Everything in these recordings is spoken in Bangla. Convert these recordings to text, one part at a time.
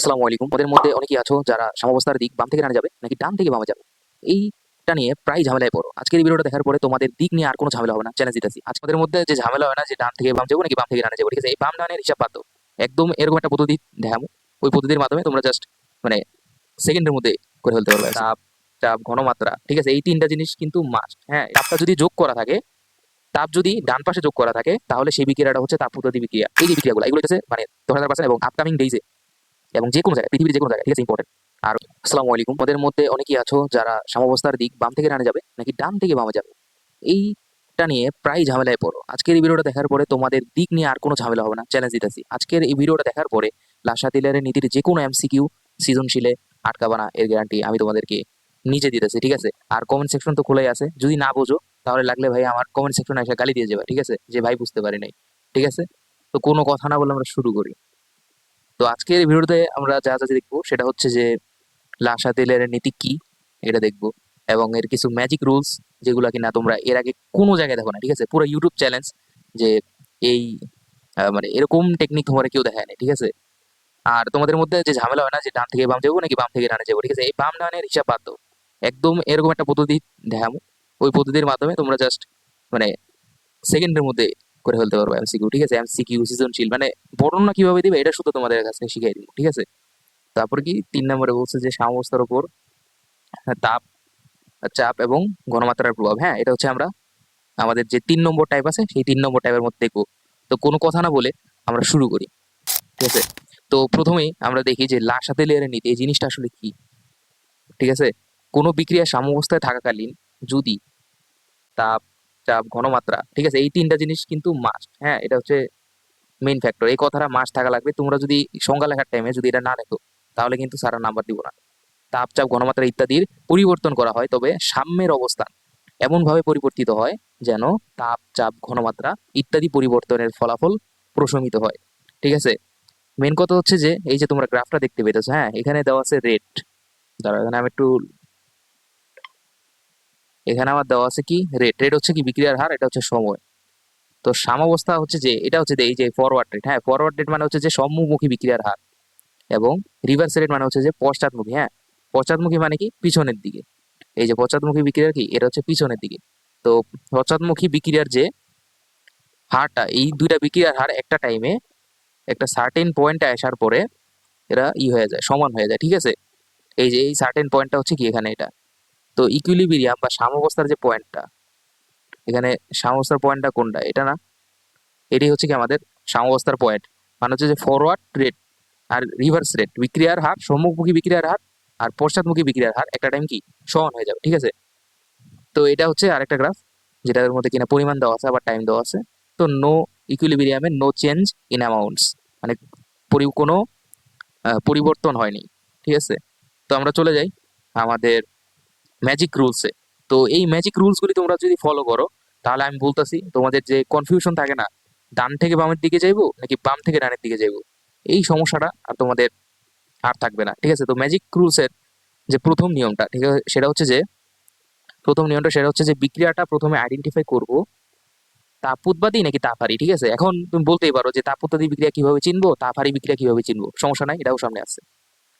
আসসালামু আলাইকুম। ওদের মধ্যে অনেকেই আছো যারা সাম্যাবস্থার দিক বাম থেকে ডানে যাবে নাকি ডান থেকে বামে যাবে। এইটা নিয়ে প্রায় ঝামেলায় পড়ো। আজকের এই ভিডিওটা দেখার পরে তোমাদের দিক নিয়ে আর কোনো ঝামেলা হবে না। চ্যালেঞ্জ দিতেছি। আজকে ওদের মধ্যে যে ঝামেলা হয় না যে ডান থেকে বাম যাবো নাকি বাম থেকে ডানে যাবো। ঠিক আছে? এই বাম ডানের হিসাব বাদ দাও। একদম এরকম একটা পদ্ধতি দেখাবো। ওই পদ্ধতির মাধ্যমে তোমরা জাস্ট মানে সেকেন্ডের মধ্যে করে ফেলতে পারবে। তাপ, চাপ, ঘনমাত্রা। ঠিক আছে? এই তিনটা জিনিস কিন্তু মাস্ট। হ্যাঁ, তাপটা যদি যোগ করা থাকে, তাপ যদি ডান পাশে যোগ করা থাকে তাহলে সেই বিক্রিয়াটা হচ্ছে তাপ পদ্ধতি বিক্রিয়া। এই যে বিক্রিয়াগুলো এগুলো হচ্ছে মানে 1000% এবং আপকামিং ডেইজে এবং যে কোনো জায়গায় পৃথিবীর যে কোনো জায়গায়। ঠিক আছে? ইম্পর্টেন্ট। আর আসসালামু আলাইকুম। ওদের মধ্যে অনেকেই আছো যারা সাম্যাবস্থার দিক বাম থেকে ডানে যাবে নাকি ডান থেকে বামে যাবে। এইটা নিয়ে প্রায় ঝামেলায় পড়ো। আজকের এই ভিডিওটা দেখার পরে তোমাদের দিক নিয়ে আর কোনো ঝামেলা হবে না। চ্যালেঞ্জ দিতেছি। আজকের এই ভিডিওটা দেখার পরে লাসাতিলারের নীতির যে কোনো এমসিকিউ সৃজনশীলে আটকাবা না, এর গ্যারান্টি আমি তোমাদেরকে নিজে দিতেছি। ঠিক আছে? আর কমেন্ট সেকশন তো খোলাই আছে। যদি না বোঝো তাহলে লাগলে ভাই আমার কমেন্ট সেকশনে এসে গালি দিয়ে যাবে। ঠিক আছে? যে ভাই বুঝতে পারি নাই। ঠিক আছে? তো কোনো কথা না বলে আমরা শুরু করি। তো আজকের এই ভিডিওতে আমরা যা যা দেখবো সেটা হচ্ছে যে লাসা তেলের নীতি কি এটা দেখবো এবং এর কিছু ম্যাজিক রুলস যেগুলো কিনা তোমরা এর আগে কোনো জায়গায় দেখো না। ঠিক আছে? পুরো ইউটিউব চ্যালেঞ্জ যে এই মানে এরকম টেকনিক তোমার কেউ দেখায় না। ঠিক আছে? আর তোমাদের মধ্যে যে ঝামেলা হয় না যে ডান থেকে বাম যাবো নাকি বাম থেকে ডানে যাবো। ঠিক আছে? এই বাম ডানের হিসাব বাদ দাও। একদম এরকম একটা পদ্ধতি দেখাবো। ওই পদ্ধতির মাধ্যমে তোমরা জাস্ট মানে সেকেন্ডের মধ্যে করে ফেলতে পারবে এমসিকিউ। ঠিক আছে? এমসিকিউ সৃজনশীল মানে বর্ণনা কিভাবে দিবে এটা শুধু তোমাদের কাছে শিখিয়ে দিব। ঠিক আছে? তারপর কি ৩ নম্বরে বলছে যে সাম্যাবস্থার উপর তাপ, চাপ এবং ঘনমাত্রার প্রভাব। হ্যাঁ, এটা হচ্ছে আমরা আমাদের যে ৩ নম্বর টাইপ আছে সেই ৩ নম্বর টাইপের মধ্যে দেখবো। তো কোনো কথা না বলে আমরা শুরু করি। ঠিক আছে? তো প্রথমেই আমরা দেখি যে লাসাতে লেয়ারের নীতি এই জিনিসটা আসলে কি। ঠিক আছে? কোনো বিক্রিয়া সাম্যাবস্থায় থাকাকালীন যদি তাপ, চাপ, ঘনমাত্রা, ঠিক আছে? এই ৩টা জিনিস কিন্তু মাস্ট। হ্যাঁ, এটা হচ্ছে মেইন ফ্যাক্টর। এই কথাটা মাস্ট থাকা লাগবে। তোমরা যদি সংজ্ঞা লেখার টাইমে যদি এটা না লেখো তাহলে কিন্তু স্যার আর নাম্বার দিব না। তাপ, চাপ, ঘনমাত্রা ইত্যাদির পরিবর্তন করা হয়, তবে সাম্যের অবস্থান এমনভাবে পরিবর্তিত হয় যেন তাপ, চাপ, ঘনমাত্রা ইত্যাদি পরিবর্তনের ফলাফল প্রশমিত হয়। ঠিক আছে? মেন কথা হচ্ছে যে এই যে তোমরা গ্রাফটা দেখতে পেতেছো, হ্যাঁ, এখানে দেওয়া আছে রেট। দাঁড়াও, এখানে আমি একটু এখানে আমার দেওয়া আছে কি রেট। রেট হচ্ছে কি বিক্রিয়ার হার, এটা হচ্ছে সময়। তো সাম্যাবস্থা হচ্ছে যে এটা হচ্ছে যে এই যে ফরওয়ার্ড রেট। হ্যাঁ, ফরওয়ার্ড রেট মানে হচ্ছে যে সম্মুখী বিক্রিয়ার হার এবং রিভার্স রেট মানে হচ্ছে যে পশ্চাৎমুখী। হ্যাঁ, পশ্চাৎমুখী মানে কি পিছনের দিকে। এই যে পশ্চাৎমুখী বিক্রিয়ার কি এটা হচ্ছে পিছনের দিকে। তো পশ্চাৎমুখী বিক্রিয়ার যে হারটা, এই দুইটা বিক্রিয়ার হার একটা টাইমে একটা সার্টেন পয়েন্টে আসার পরে এরা হয়ে যায়, সমান হয়ে যায়। ঠিক আছে? এই যে এই সার্টেন পয়েন্টটা হচ্ছে কি এখানে এটা। তো ইকুইলিব্রিয়াম বা সাম্যাবস্থার যে পয়েন্টটা, এখানে সাম্যাবস্থার পয়েন্টটা কোনটা, এটা না, এটাই হচ্ছে কি আমাদের সাম্যাবস্থার পয়েন্ট। মানে হচ্ছে যে ফরওয়ার্ড রেট আর রিভার্স রেট বিক্রিয়ার হার, সম্মুখমুখী বিক্রিয়ার হার আর পশ্চাৎমুখী বিক্রিয়ার হার একটা টাইম কি সমান হয়ে যাবে। ঠিক আছে? তো এটা হচ্ছে আরেকটা গ্রাফ যেটার মধ্যে কিনা পরিমাণ দেওয়া আছে আবার টাইম দেওয়া আছে। তো নো ইকুইলিব্রিয়ামে নো চেঞ্জ ইন অ্যামাউন্টস মানে কোনো পরিবর্তন হয়নি। ঠিক আছে? তো আমরা চলে যাই আমাদের ম্যাজিক রুলসে। তো এই ম্যাজিক রুলসগুলি তোমরা যদি ফলো করো তাহলে আমি বলতেছি তোমাদের যে কনফিউশন থাকে না ডান থেকে বামের দিকে যাইবো নাকি বাম থেকে ডানের দিকে যাইবো, এই সমস্যাটা আর তোমাদের আর থাকবে না। ঠিক আছে? তো ম্যাজিক রুলসের যে প্রথম নিয়মটা, ঠিক আছে, সেটা হচ্ছে যে বিক্রিয়াটা প্রথমে আইডেন্টিফাই করব তাপ উৎপাদী নাকি তাপহারী। ঠিক আছে? এখন তুমি বলতেই পারো যে তাপ উৎপাদী বিক্রিয়া কিভাবে চিনবো, তাপহারী বিক্রিয়া কিভাবে চিনবো। সমস্যা নাই, এটাও সামনে আছে।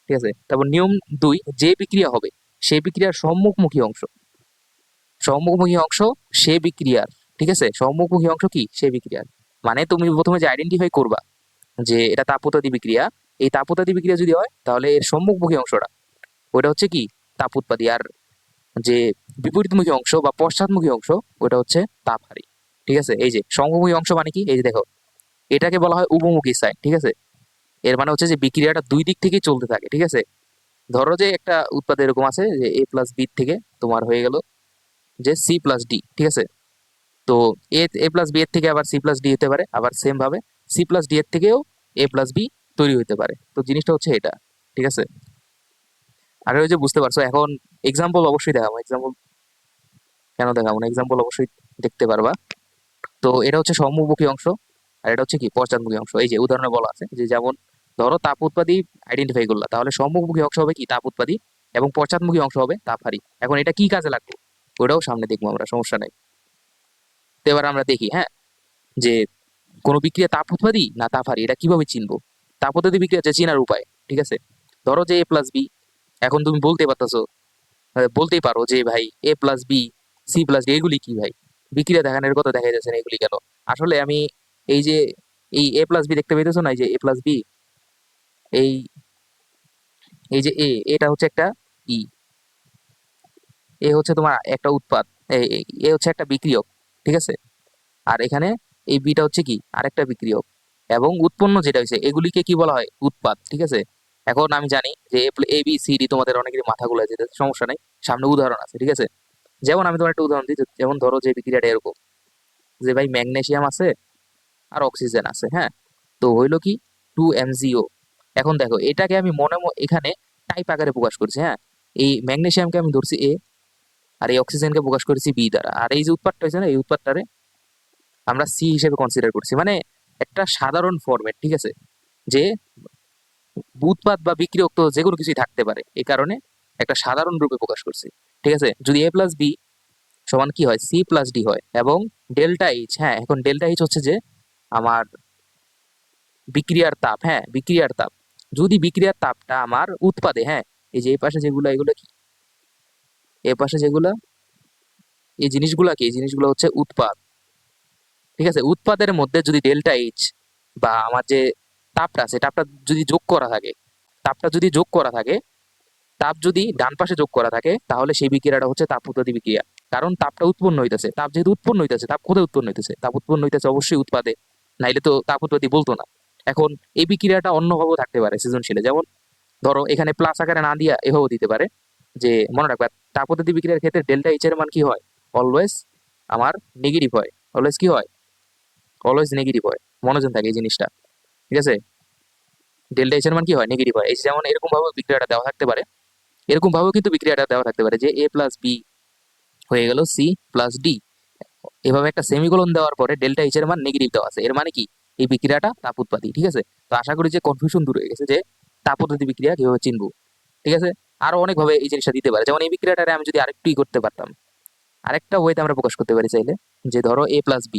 ঠিক আছে? তারপর নিয়ম ২, যে বিক্রিয়া হবে সেই বিক্রিয়ার সম্মুখমুখী অংশ, সম্মুখমুখী অংশ সে বিক্রিয়ার। ঠিক আছে? সম্মুখমুখী অংশ কি সে বিক্রিয়ার। মানে তুমি প্রথমে যে আইডেন্টিফাই করবা যে এটা তাপ উৎপাদী বিক্রিয়া, এই তাপ উৎপাদী বিক্রিয়া যদি হয় তাহলে এর সম্মুখমুখী অংশটা ওটা হচ্ছে কি তাপ উৎপাদী, আর যে বিপরীতমুখী অংশ বা পশ্চাৎমুখী অংশ ওটা হচ্ছে তাপহারী। ঠিক আছে? এই যে সমমুখী অংশ মানে কি, এই যে দেখো এটাকে বলা হয় উপমুখী সাইড। ঠিক আছে? এর মানে হচ্ছে যে বিক্রিয়াটা দুই দিক থেকেই চলতে থাকে। ঠিক আছে? ধরো যে একটা উৎপাদ এরকম আছে যে এ প্লাস বি থেকে তোমার হয়ে গেল যে সি প্লাস ডি। ঠিক আছে? তো এ প্লাস বি এর থেকে আবার সি প্লাস ডি হতে পারে, আবার সেম ভাবে সি প্লাস ডি এর থেকেও এ প্লাস বি তৈরি হতে পারে। তো জিনিসটা হচ্ছে এটা। ঠিক আছে? আর ওই যে বুঝতে পারছো। এখন এক্সাম্পল অবশ্যই দেখাবো। এক্সাম্পল কেন দেখাবো না, এক্সাম্পল অবশ্যই দেখতে পারবা। তো এটা হচ্ছে সম্মুখী অংশ আর এটা হচ্ছে কি পশ্চাৎমুখী অংশ। এই যে উদাহরণে বলা আছে যে যেমন ধরো তাপ উৎপাদী আইডেন্টিফাই করলা, তাহলে সম্মুখমুখী অংশ হবে কি তাপ উৎপাদী এবং পশ্চাৎমুখী অংশ হবে তাপহারী। এখন এটা কি কাজে লাগবে ওটাও সামনে দেখবো আমরা, সমস্যা নাই। তো এবার আমরা দেখি, হ্যাঁ, যে কোনো বিক্রিয়া তাপ উৎপাদী না তাপহারী এটা কিভাবে চিনবো। তাপ উৎপাদী বিক্রিয়া যে চেনার উপায়, ঠিক আছে? ধরো যে A+B, এখন তুমি বলতেই পারো যে ভাই A+B, C+D এগুলি কি ভাই? বিক্রিয়া দেখানোর কথা দেখা যাচ্ছে না, এগুলি কেন? আসলে আমি এই যে এই A+B দেখতে পাইতেছো না, এই যে A+B, এই এই যে এটা হচ্ছে একটা ই, এ হচ্ছে তোমার একটা উৎপাদ, এ হচ্ছে একটা বিক্রিয়ক, ঠিক আছে? আর এখানে এই বিটা হচ্ছে কি আরেকটা বিক্রিয়ক, এবং উৎপন্ন যেটা হয়েছে এগুলিকে কি বলা হয়? উৎপাদ, ঠিক আছে? এখন আমি জানি যে A B C D তোমাদের অনেকেরই মাথা গুলো যেতে, সমস্যা নাই, সামনে উদাহরণ আছে, ঠিক আছে? যেমন আমি তোমার একটা উদাহরণ দিই, যেমন ধরো যে বিক্রিয়াটা এরকম, যে ভাই ম্যাগনেসিয়াম আছে আর অক্সিজেন আছে, হ্যাঁ? তো হইলো কি 2MgO। এখন দেখো এটাকে আমি এখানে টাইপ আকারে প্রকাশ করছি, হ্যাঁ? এই ম্যাগনেসিয়ামকে আমি ধরছি A, আর এই অক্সিজেনকে প্রকাশ করেছি B দ্বারা, আর এই যে উৎপাদটা হয়েছে না, এই উৎপাদটারে আমরা সি হিসেবে কনসিডার করছি, মানে একটা সাধারণ ফরম্যাট, ঠিক আছে? যে উৎপাদ বা বিক্রিয়ক তো যে কোনো কিছুই থাকতে পারে, এই কারণে একটা সাধারণ রূপে প্রকাশ করছি, ঠিক আছে? যদি A+B সমান কি হয়? C+D হয়, এবং ডেল্টা এইচ, হ্যাঁ, এখন ডেল্টা এইচ হচ্ছে যে আমার বিক্রিয়ার তাপ, হ্যাঁ, বিক্রিয়ার তাপ। যদি বিক্রিয়ার তাপটা আমার উৎপাদে, হ্যাঁ, এই যে এই পাশে যেগুলো, এগুলো কি? এ পাশে যেগুলো, এই জিনিসগুলা কি? এই জিনিসগুলো হচ্ছে উৎপাদ, ঠিক আছে? উৎপাদের মধ্যে যদি ডেল্টা এইচ বা আমার যে তাপটা আছে, তাপটা যদি যোগ করা থাকে, তাপটা যদি যোগ করা থাকে, তাপ যদি ডান পাশে যোগ করা থাকে, তাহলে সেই বিক্রিয়াটা হচ্ছে তাপ উৎপাদী বিক্রিয়া। কারণ তাপটা উৎপন্ন হইতেছে, তাপ যেহেতু উৎপন্ন হইতেছে, তাপ কোথায় উৎপন্ন হইতেছে? তাপ উৎপন্ন হইতেছে অবশ্যই উৎপাদে, নাইলে তো তাপ উৎপাদী বলতো না। এখন এই বিক্রিয়াটা অন্যভাবেও থাকতে পারে সৃজনশীলে, যেমন ধরো এখানে প্লাস আকারে না দিয়া এভাবেও দিতে পারে, যে মনে রাখবা তাপ উৎপাদী বিক্রিয়ার ক্ষেত্রে ডেল্টা এইচ এর মান কি হয়? অলওয়েজ আমার নেগেটিভ হয়। অলওয়েজ কি হয়? অলওয়েজ নেগেটিভ হয়, মনোযোগ থাকে এই জিনিসটা, ঠিক আছে? ডেল্টা এইচ এর মান কি হয়? নেগেটিভ হয়। এই যে যেমন এরকম ভাবে বিক্রিয়াটা দেওয়া থাকতে পারে, এরকম ভাবেও কিন্তু বিক্রিয়াটা দেওয়া থাকতে পারে, যে A+B হয়ে গেল C+D। এভাবে একটা সেমিকোলন দেওয়ার পরে ডেল্টা এইচ এর মান নেগেটিভ দেওয়া আছে, এর মানে কি? এই বিক্রিয়াটা তাপ উৎপাদী, ঠিক আছে? তো আশা করি যে কনফিউশন দূর হয়ে গেছে, যে তাপ উৎপাদী বিক্রিয়া কিভাবে চিনবো, ঠিক আছে? আরো অনেক ভাবে এই জিনিসটা দিতে পারে, যেমন এই বিক্রিয়াটারে আমি যদি আরেকটু করতে পারতাম, আরেকটা ওয়েতে আমরা প্রকাশ করতে পারি চাইলে, যে ধরো A+B,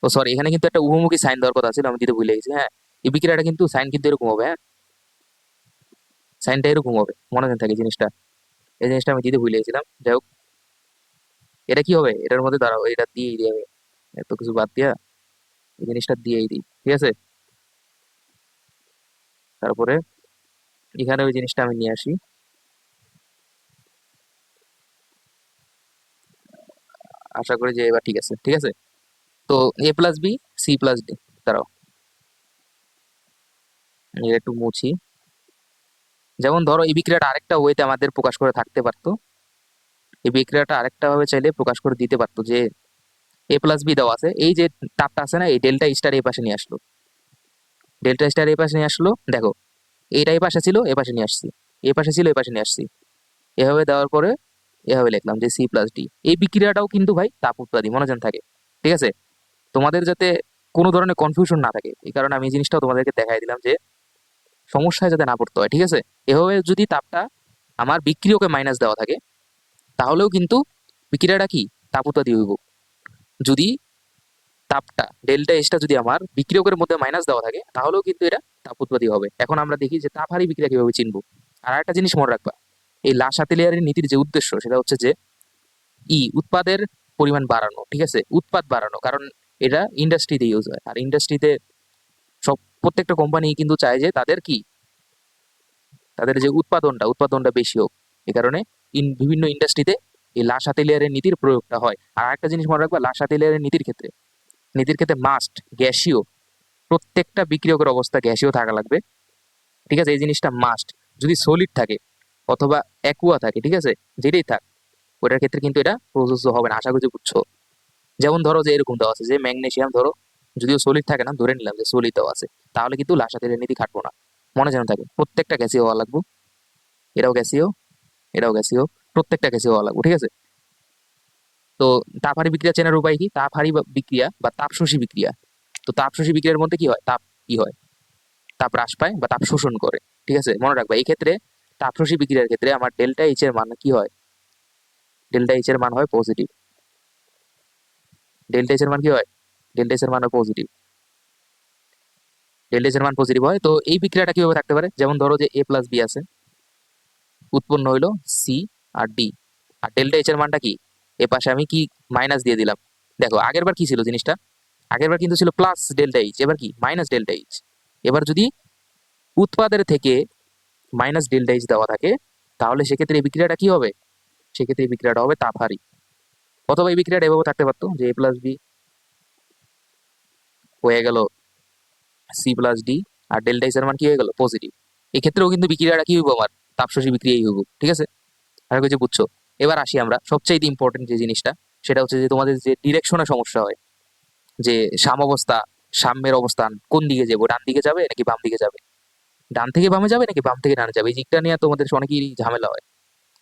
ও সরি, এখানে কিন্তু একটা উভমুখী সাইন দেওয়ার কথা ছিল, আমি দিতে ভুলে গেছি, হ্যাঁ? এই বিক্রিয়াটা কিন্তু সাইন কিন্তু এরকম হবে, হ্যাঁ, সাইনটা এরকম হবে, মনে থাকে জিনিসটা, এই জিনিসটা আমি দিতে ভুলে গেছিলাম। যাই হোক, এটা কি হবে? এটার মধ্যে দাঁড়াও, এটা দিয়েই দিই আমি, এত কিছু বাদ দিয়া এই জিনিসটা দিয়েই দিই, ঠিক আছে? তারপরে এখানে ওই জিনিসটা আমি নিয়ে আসি, আশা করি যে এবার ঠিক আছে, ঠিক আছে? তো A+B, C+D, দাঁড়াও, এটা একটু মুছি। যেমন ধরো এই বিক্রিয়াটা আরেকটা ওয়েতে আমাদের প্রকাশ করে থাকতে পারতো, এই বিক্রিয়াটা আরেকটা ভাবে চাইলে প্রকাশ করে দিতে পারতো, যে A+B দেওয়া আছে, এই যে তাপটা আছে না, এই ডেল্টা স্টার এই পাশে নিয়ে আসলো, ডেল্টা স্টার এই পাশে নিয়ে আসলো, দেখো এইটা এই পাশে ছিল, এ পাশে নিয়ে আসছি, এই পাশে ছিল, এই পাশে নিয়ে আসছি, এভাবে দেওয়ার পরে এভাবে লিখলাম যে C+D। এই বিক্রিয়াটাও কিন্তু ভাই তাপ উৎপাদী, মনোযোগ থাকে, ঠিক আছে? তোমাদের যাতে কোনো ধরনের কনফিউশন না থাকে, এই কারণে আমি এই জিনিসটাও তোমাদেরকে দেখাই দিলাম, যে সমস্যায় যাতে না পড়তে হয়, ঠিক আছে? এভাবে যদি তাপটা আমার বিক্রিয়কে মাইনাস দেওয়া থাকে, তাহলেও কিন্তু বিক্রিয়াটা কি তাপ উৎপাদী হইব। যদি তাপটা ডেল্টা এসটা যদি আমার বিক্রিয়কের মধ্যে মাইনাস দেওয়া থাকে, তাহলেও কিন্তু এটা তাপ উৎপাদী হবে। এখন আমরা দেখি যে তাপহারী বিক্রিয়া কিভাবে চিনবো। আর একটা জিনিস মনে রাখবা, এই লাসাতেলিয়ারের নীতির যে উদ্দেশ্য, সেটা হচ্ছে যে উৎপাদের পরিমাণ বাড়ানো, ঠিক আছে? উৎপাদ বাড়ানো, কারণ এটা ইন্ডাস্ট্রিতে ইউজ হয়, আর ইন্ডাস্ট্রিতে প্রত্যেকটা কোম্পানি কিন্তু চায় যে তাদের কি, তাদের যে উৎপাদনটা বেশি হোক। এই কারণে বিভিন্ন ইন্ডাস্ট্রিতে এই লাসাতেলিয়ারের নীতির প্রয়োগটা হয়। আর একটা জিনিস মনে রাখবা, লাসাতেলিয়ারের নীতির ক্ষেত্রে মাস্ট গ্যাসীয়, প্রত্যেকটা বিক্রিয়কের অবস্থা গ্যাসীয় থাকা লাগবে, ঠিক আছে? এই জিনিসটা মাস্ট। যদি সলিড থাকে অথবা অ্যাকুয়া থাকে, ঠিক আছে, যেটাই থাক, ওটার ক্ষেত্রে কিন্তু এটা প্রযোজ্য হবে না, আশা করি যে বুঝছো। যেমন ধরো যে এরকম দেওয়া আছে যে ম্যাগনেসিয়াম, ধরো যদিও সলিড থাকে না, ধরে নিলাম যে সলিড দেওয়া আছে, তাহলে কিন্তু লাসাতেলিয়ার নীতি খাটবো না, মনে যেন থাকে প্রত্যেকটা গ্যাসীয় হওয়া লাগবে, এটাও গ্যাসীয়, এটাও গ্যাসীয়, প্রত্যেকটা গ্যাসীয় হওয়া লাগবে, ঠিক আছে? তো তাপহারী বিক্রিয়া চেনার উপায় কি? তাপহারী বিক্রিয়া বা তাপশোষী বিক্রিয়া। তো তাপশোষী বিক্রিয়ার মধ্যে কি হয়? তাপ কি হয়? তাপ হ্রাস পায় বা তাপ শোষণ করে, ঠিক আছে? মনে রাখবা এই ক্ষেত্রে তাপশোষী বিক্রিয়ার ক্ষেত্রে আমার ডেল্টা এইচ এর মান কি হয়? ডেল্টা এইচ এর মান হয় পজিটিভ। ডেল্টা এইচ এর মান কি হয়? ডেল্টা এইচ এর মান হয় পজিটিভ। ডেল্টা এইচ এর মান পজিটিভ হয়, তো এই বিক্রিয়াটা কিভাবে থাকতে পারে? যেমন ধরো যে এ প্লাস বি আছে, উৎপন্ন হইলো সি আর ডি, আর ডেল্টা এইচ এর মানটা কি, এ পাশে আমি কি মাইনাস দিয়ে দিলাম। দেখো আগের বার কি ছিল জিনিসটা, আগের বার কিন্তু ছিল প্লাস ডেল্টা এইচ, এবার কি মাইনাস ডেল্টা এইচ। এবার যদি উৎপাদের থেকে মাইনাস ডেল্টা এইচ দেওয়া থাকে, তাহলে সেক্ষেত্রে এই বিক্রিয়াটা কি হবে? সেক্ষেত্রে এই বিক্রিয়াটা হবে তাপহারি। অথবা এই বিক্রিয়াটা এভাবে থাকতে পারতো যে এ প্লাস বি হয়ে গেল সি প্লাস ডি, আর ডেল্টা এইচ এর মান কি হয়ে গেল পজিটিভ। এক্ষেত্রেও কিন্তু বিক্রিয়াটা কি হইব, আমার তাপশোষী বিক্রিয়াই হইব। ঠিক আছে, আর কিছু বুঝছো? এবার আসি আমরা সবচেয়ে ইম্পর্টেন্ট যে জিনিসটা, সেটা হচ্ছে যে তোমাদের যে ডিরেকশনের সমস্যা হয়, যে সাম্যাবস্থা, সাম্যের অবস্থান কোন দিকে যাবো, ডান দিকে যাবে নাকি বাম দিকে যাবে, ডান থেকে বামে যাবে নাকি বাম থেকে ডানে যাবে, এই দিকটা নিয়ে তোমাদের অনেকেরই ঝামেলা হয়।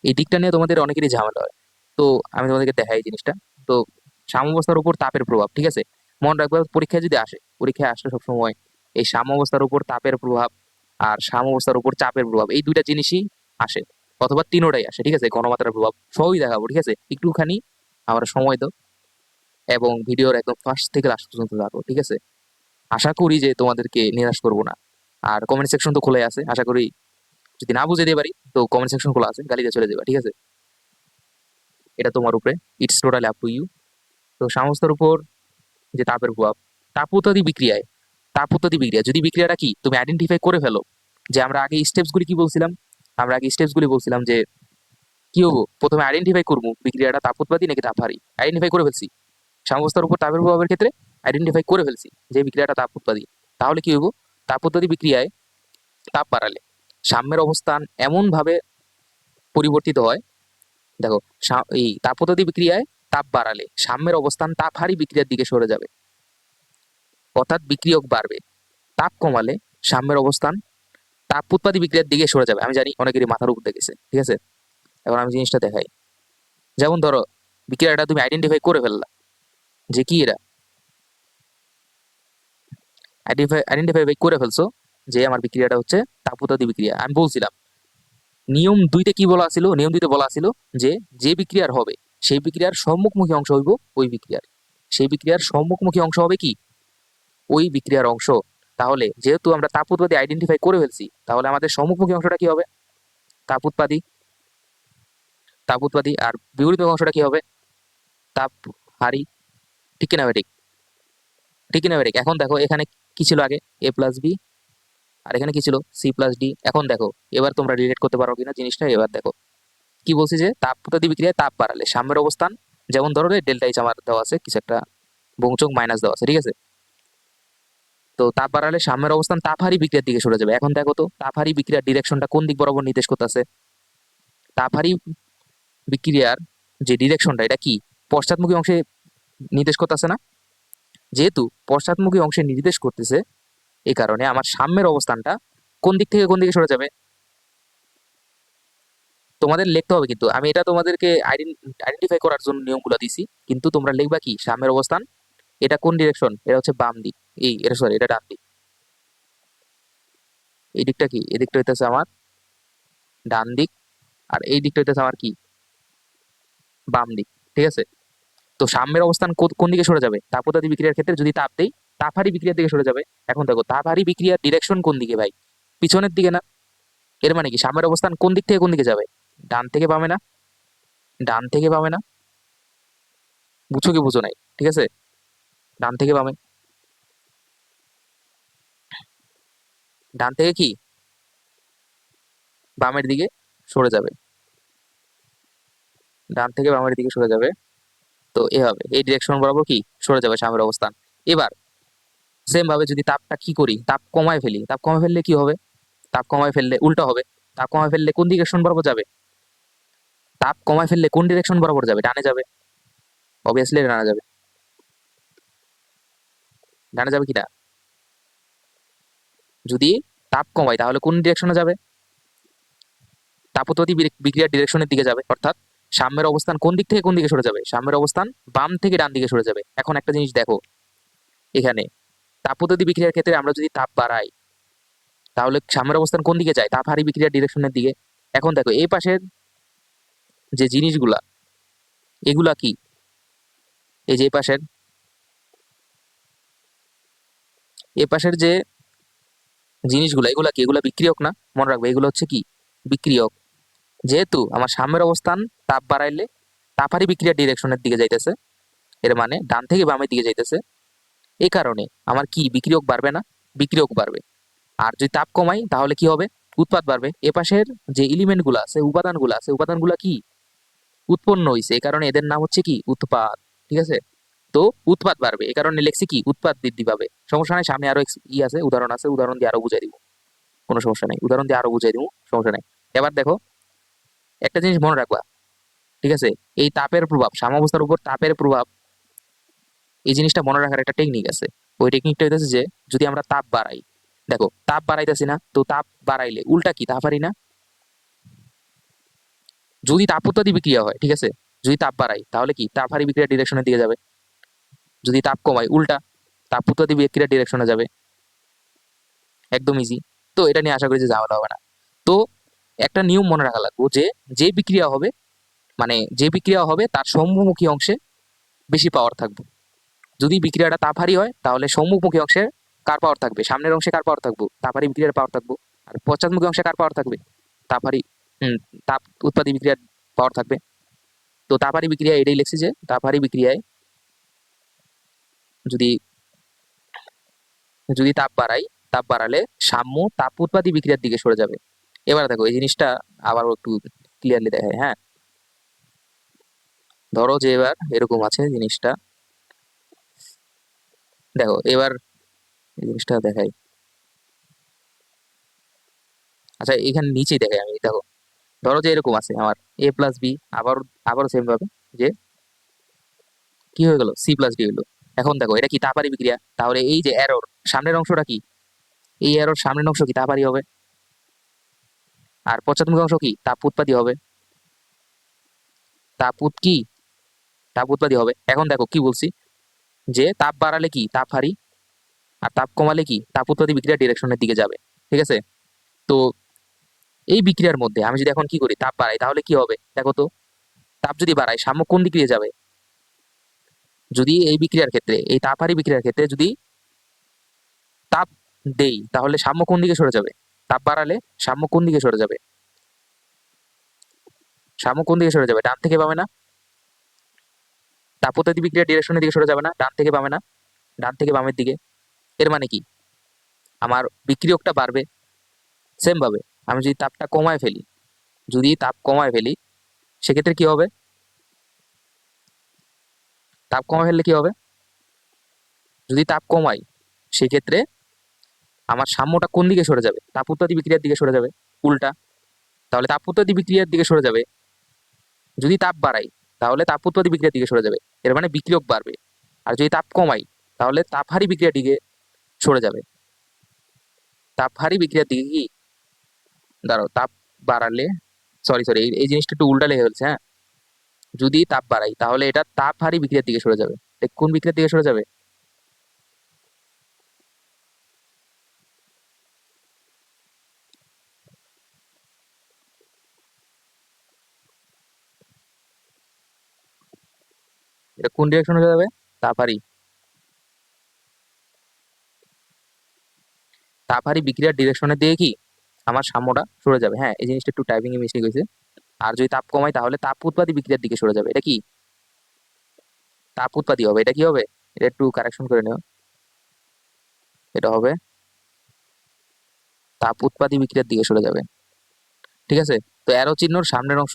এই দিকটা নিয়ে তোমাদের অনেকেরই ঝামেলা হয়। তো আমি তোমাদেরকে দেখাই এই জিনিসটা। তো সাম্যাবস্থার উপর তাপের প্রভাব, ঠিক আছে, মনে রাখবে পরীক্ষায় যদি আসে, পরীক্ষায় আসলে সবসময় এই সাম্যাবস্থার উপর তাপের প্রভাব আর সাম্যাবস্থার উপর চাপের প্রভাব, এই দুইটা জিনিসই আসে, অথবা তিনোটাই আসে। ঠিক আছে, ঘনমাত্রার প্রভাব সবই দেখাবো। ঠিক আছে, একটুখানি আমার সময় দাও এবং ভিডিওর একদম ফার্স্ট থেকে লাস্ট পর্যন্ত থাকো। ঠিক আছে, আশা করি যে তোমাদেরকে নিরাশ করবো না। আর কমেন্ট সেকশন তো খোলাই আছে, আশা করি যদি না বুঝে দিতে পারি তো কমেন্ট সেকশন খোলা আছে, গালিতে চলে যাবে। ঠিক আছে, এটা তোমার উপরে, it's totally up to you. তো সাম্যাবস্থার উপর যে তাপের প্রভাব, তাপোত্তাদি বিক্রিয়ায়, তাপোত্তাদি বিক্রিয়া যদি বিক্রিয়াটা কি তুমি আইডেন্টিফাই করে ফেলো, যে আমরা আগে স্টেপস গুলি কি বলছিলাম, আমরা আগে স্টেপস গুলি বলছিলাম যে কি হবো, প্রথমে আইডেন্টিফাই করবো বিক্রিয়াটা তাপোৎপাদী নাকি তাপহারী। আইডেন্টিফাই করে ফেলছি, সাম্যাবস্থার উপর তাপের প্রভাবের ক্ষেত্রে আইডেন্টিফাই করে ফেলছি যে বিক্রিয়াটা তাপ উৎপাদী। তাহলে কি হইব, তাপ উৎপাদী বিক্রিয়ায় তাপ বাড়ালে সাম্যের অবস্থান এমন ভাবে পরিবর্তিত হয়। দেখো, এই তাপ উৎপাদী বিক্রিয়ায় তাপ বাড়ালে সাম্যের অবস্থান তাপহারী বিক্রিয়ার দিকে সরে যাবে, অর্থাৎ বিক্রিয়ক বাড়বে। তাপ কমালে সাম্যের অবস্থান তাপ উৎপাদী বিক্রিয়ার দিকে সরে যাবে। আমি জানি অনেকেরই মাথার উপর দেখেছে। ঠিক আছে, এখন আমি জিনিসটা দেখাই। যেমন ধরো বিক্রিয়াটা তুমি আইডেন্টিফাই করে ফেললা যে কি এটা, আইডেন্টিফাই করে ফেলছো যে আমার বিক্রিয়াটা হচ্ছে তাপোত্তাদী বিক্রিয়া। আমি বলছিলাম নিয়ম দুইতে কি বলা ছিল, নিয়ম দুইতে বলা ছিল যে যে বিক্রিয়ার হবে সেই বিক্রিয়ার সম্মুখমুখী অংশ হইব ওই বিক্রিয়ার, সেই বিক্রিয়ার সম্মুখমুখী অংশ হবে কি ওই বিক্রিয়ার অংশ। তাহলে যেহেতু আমরা তাপ উৎপাদী আইডেন্টিফাই করে ফেলছি, তাহলে আমাদের সম্মুখমুখী অংশটা কি হবে, তাপ উৎপাদী, তাপ উৎপাদী। আর বিপরীত অংশটা কি হবে, তাপ হারি। ঠিক কিনা বেঠিক, ঠিক কিনা বেঠিক। এখন দেখো এখানে কি ছিল আগে, এ প্লাস বি, আর এখানে কি ছিল সি প্লাস ডি। এখন দেখো এবার তোমরা রিলেট করতে পারো কিনা জিনিসটা। এবার দেখো কি বলছি, যে তাপ উৎপাদী বিক্রিয়ায় তাপ বাড়ালে সাম্যের অবস্থান, যেমন ধরো ডেল্টা এইচ আমার দেওয়া আছে, কিছু একটা বংচক মাইনাস দেওয়া আছে। ঠিক আছে, তো তাপ বাড়ালে সাম্যের অবস্থান তাপহারী বিক্রিয়ার দিকে সরে যাবে। এখন দেখো তো তাপহারী বিক্রিয়ার ডিরেকশনটা কোন দিক বরাবর নির্দেশ করতেছে, তাপহারী বিক্রিয়ার যে ডিরেকশনটা এটা কি পশ্চাৎমুখী অংশে নির্দেশ করতেছে না। যেহেতু পশ্চাৎমুখী অংশে নির্দেশ করতেছে, এই কারণে আমার সাম্যের অবস্থানটা কোন দিক থেকে কোন দিকে সরে যাবে তোমাদের লিখতে হবে। কিন্তু আমি এটা তোমাদেরকে আইডেন্টিফাই করার জন্য নিয়মগুলো দিছি, কিন্তু তোমরা লিখবা কি সাম্যের অবস্থান, এটা কোন ডিরেকশন, এটা হচ্ছে বাম দিক, এই এটা সরি এটা ডান দিক, এই দিকটা কি, এই দিকটা হইতেছে আমার ডান দিক, আর এই দিকটা হইতেছে আমার কি বাম দিক। ঠিক আছে, তো সাম্যের অবস্থান কোন দিকে সরে যাবে, তাপোত্তাদী বিক্রিয়ার ক্ষেত্রে যদি তাপ দেই তাপহারী বিক্রিয়ার দিকে সরে যাবে। এখন দেখো তাপহারী বিক্রিয়ার ডিরেকশন কোন দিকে ভাই, পিছনের দিকে না। এর মানে কি সাম্যের অবস্থান কোন দিক থেকে কোন দিকে যাবে, ডান থেকে বামে না, ডান থেকে বামে না। বুঝছো কি বুঝো নাই? ঠিক আছে, ডান থেকে বামে, ডান থেকে কি বামের দিকে সরে যাবে, ডান থেকে বামের দিকে সরে যাবে। তো এভাবে এই ডিরেকশন বরাবর কি সরে যাবে সাম্যের অবস্থান। এবার সেম ভাবে যদি তাপটা কি করি, তাপ কমায় ফেলি, তাপ কমায় ফেললে কি হবে, তাপ কমায় ফেললে উল্টা হবে। তাপ কমায় ফেললে কোন ডিরেকশন বরাবর যাবে, তাপ কমায় ফেললে কোন ডিরেকশন বরাবর যাবে, ডানে যাবে, অবভিয়াসলি ডানে যাবে। ডানে যাবে কিনা, যদি তাপ কমায় তাহলে কোন ডিরেকশনে যাবে, তাপোত্পাদী বিক্রিয়ার ডিরেকশনের দিকে যাবে। অর্থাৎ সাম্যের অবস্থান কোন দিক থেকে কোন দিকে সরে যাবে, সাম্যের অবস্থান বাম থেকে ডান দিকে সরে যাবে। এখন একটা জিনিস দেখো, এখানে তাপোত্পাদী বিক্রিয়ার ক্ষেত্রে আমরা যদি তাপ বাড়াই তাহলে সাম্যের অবস্থান কোন দিকে যায়, তাপহারী বিক্রিয়ার ডিরেকশনের দিকে। এখন দেখো এই পাশের যে জিনিসগুলা, এগুলা কি, এই যে এই পাশের যে জিনিসগুলো এগুলা কি, এগুলা বিক্রিয়ক না? মনে রাখবে এগুলো হচ্ছে কি, বিক্রিয়ক। যেহেতু আমার সাম্যের অবস্থান তাপ বাড়াইলে তাপারি বিক্রিয়ার ডিরেকশনের দিকে যাইতেছে, এর মানে ডান থেকে বামের দিকে যাইতেছে, এই কারণে আমার কি বিক্রিয়ক বাড়বে না? বিক্রিয়ক বাড়বে। আর যদি তাপ কমাই তাহলে কি হবে? উৎপাদ বাড়বে। এপাশের যে এলিমেন্ট গুলো আছে, উপাদানগুলো আছে, উপাদানগুলো কি উৎপন্ন হয়েছে, এই কারণে এদের নাম হচ্ছে কি উৎপাদ। ঠিক আছে? তো উৎপাদ বাড়বে, এই কারণে লেখছি কি উৎপাদ বৃদ্ধি পাবে। সমস্যা নাই, সামনে আরো আছে, উদাহরণ আছে, উদাহরণ দিয়ে আরো বুঝাই দিব, কোনো সমস্যা নাই, উদাহরণ দিয়ে আরো বুঝাই দিব, সমস্যা নাই। এবার দেখো, একটা জিনিস মনে রাখবা, ঠিক আছে? এই তাপের প্রভাব, সাম্যাবস্থার উপর তাপের প্রভাব, এই জিনিসটা মনে রাখার একটা টেকনিক আছে। ওই টেকনিকটা হইতেছে যে যদি আমরা তাপ বাড়াই, দেখো তাপ বাড়াইতেছি না, তো তাপ বাড়াইলে উল্টা কি তাপ হারি না? যদি তাপ উৎপাদী বিক্রিয়া হয়, ঠিক আছে, যদি তাপ বাড়াই তাহলে কি তাপ হারি বিক্রিয়ার ডিরেকশনের দিকে যাবে। যদি তাপ কমাই উল্টা তাপ উৎপাদী বিক্রিয়ার ডিরেকশনে যাবে। একদম ইজি। তো এটা নিয়ে আশা করি যে ঝামেলা হবে না। তো একটা নিয়ম মনে রাখা লাগবে যে যে বিক্রিয়া হবে, মানে যে বিক্রিয়া হবে তার সম্মুখী অংশে বেশি পাওয়ার থাকবে। যদি বিক্রিয়াটা তাপহারী হয় তাহলে সম্মুখমুখী অংশে কার পাওয়ার থাকবে? সামনের অংশে কার পাওয়ার থাকবে? তাপহারী বিক্রিয়ার পাওয়ার থাকবে। আর পশ্চাৎমুখী অংশে কার পাওয়ার থাকবে? তাপহারী হুম তাপ উৎপাদী বিক্রিয়ার পাওয়ার থাকবে। তো তাপহারী বিক্রিয়া এটাই লিখছি যে তাপহারী বিক্রিয়ায় যদি যদি তাপ বাড়াই, তাপ বাড়ালে সাম্য তাপ উৎপাদী বিক্রিয়ার দিকে সরে যাবে। এবার দেখো এই জিনিসটা আবার একটু ক্লিয়ারলি দেখায়, হ্যাঁ। ধরো যে এবার এরকম আছে জিনিসটা, দেখো এবার এই জিনিসটা দেখাই। আচ্ছা এখানে নিচেই দেখাই আমি, দেখো ধরো যে এরকম আছে আমার এ প্লাস বি, আবার আবারও সেম ভাবে যে কি হয়ে গেল, সি প্লাস ডি হলো। এখন দেখো এটা কি তাপারি বিক্রিয়া, তাহলে এই যে এরর সামনের অংশটা কি, এই এরর সামনের অংশ কি তাপারি হবে, আর পশ্চাৎমুখী অংশ কি তাপ উৎপাদী হবে। তাপ উৎ কি তাপ উৎপাদী হবে। এখন দেখো কি বলছি, যে তাপ বাড়ালে কি তাপ হারি, আর তাপ কমালে কি তাপ উৎপাদী বিক্রিয়া ডিরেকশনের দিকে যাবে। ঠিক আছে? তো এই বিক্রিয়ার মধ্যে আমি যদি এখন কি করি, তাপ বাড়াই তাহলে কি হবে দেখো তো। তাপ যদি বাড়াই সাম্য কোন দিকে যাবে? যদি এই বিক্রিয়ার ক্ষেত্রে, এই তাপহারী বিক্রিয়ার ক্ষেত্রে যদি তাপ দেই তাহলে সাম্য কোন দিকে সরে যাবে? তাপ বাড়ালে সাম্য কোন দিকে সরে যাবে? সাম্য কোন দিকে সরে যাবে? ডান থেকে বামে না? তাপোত্তাদি বিক্রিয়ার ডিরেকশনের দিকে সরে যাবে না? ডান থেকে বামে না? ডান থেকে বামের দিকে। এর মানে কি আমার বিক্রিয়কটা বাড়বে। সেম ভাবে আমি যদি তাপটা কমায় ফেলি, যদি তাপ কমায় ফেলি সেক্ষেত্রে কি হবে? তাপ কমায় ফেললে কি হবে? যদি তাপ কমাই সেক্ষেত্রে আমার সাম্যটা কোন দিকে সরে যাবে? তাপ উৎপাদী বিক্রিয়ার দিকে সরে যাবে, উল্টা। তাহলে তাপ উৎপাদী বিক্রিয়ার দিকে সরে যাবে। যদি তাপ বাড়াই তাহলে তাপ উৎপাদী বিক্রিয়ার দিকে সরে যাবে, এর মানে বিক্রিয়ক বাড়বে। আর যদি তাপ কমাই তাহলে তাপহারী বিক্রিয়ার দিকে সরে যাবে। তাপহারী বিক্রিয়ার দিকে কি, দাঁড়াও, তাপ বাড়ালে, সরি সরি এই জিনিসটা একটু উল্টা লেগে ফেলছে, হ্যাঁ। যদি তাপ বাড়াই তাহলে এটা তাপহারী বিক্রিয়ার দিকে সরে যাবে। কোন বিক্রিয়ার দিকে সরে যাবে? এটা কোন ডিরেকশনে চলে যাবে? তাপহারী। তাপহারী বিক্রিয়ার ডিরেকশনের দিকে কি আমার সাম্যটা সরে যাবে, হ্যাঁ। এই জিনিসটা একটু টাইপিং এ মিস্টেক হয়েছে। আর যদি তাপ কমাই তাহলে তাপ উৎপাদী বিক্রিয়ার দিকে সরে যাবে। এটা কি তাপ উৎপাদী হবে, এটা কি হবে? এটা একটু কারেকশন করে নিও। এটা হবে তাপ উৎপাদী বিক্রিয়ার দিকে সরে যাবে। ঠিক আছে? তো অ্যারো চিহ্নর সামনের অংশ,